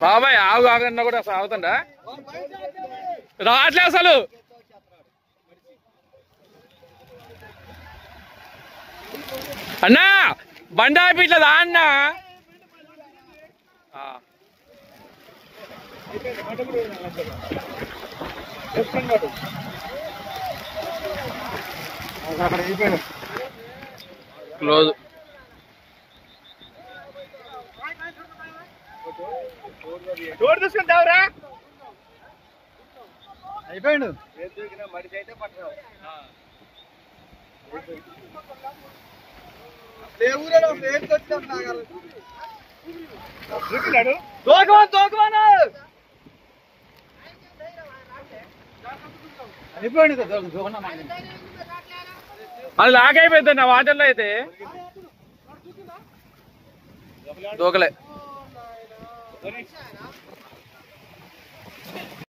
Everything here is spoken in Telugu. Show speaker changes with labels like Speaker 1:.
Speaker 1: బాబాయ్ ఆగు ఆగన్నా కూడా అసలు ఆగుతుందా రావట్లే అసలు అన్నా బండి ఆపి ఇట్లా దా అన్నా క్లోజ్ డోర్ చూసుకుంటావురా అయిపోయాడు మడిచి అయితే పట్టరావు అది లాగైపోయింది నా వాటర్లో అయితే దూకలే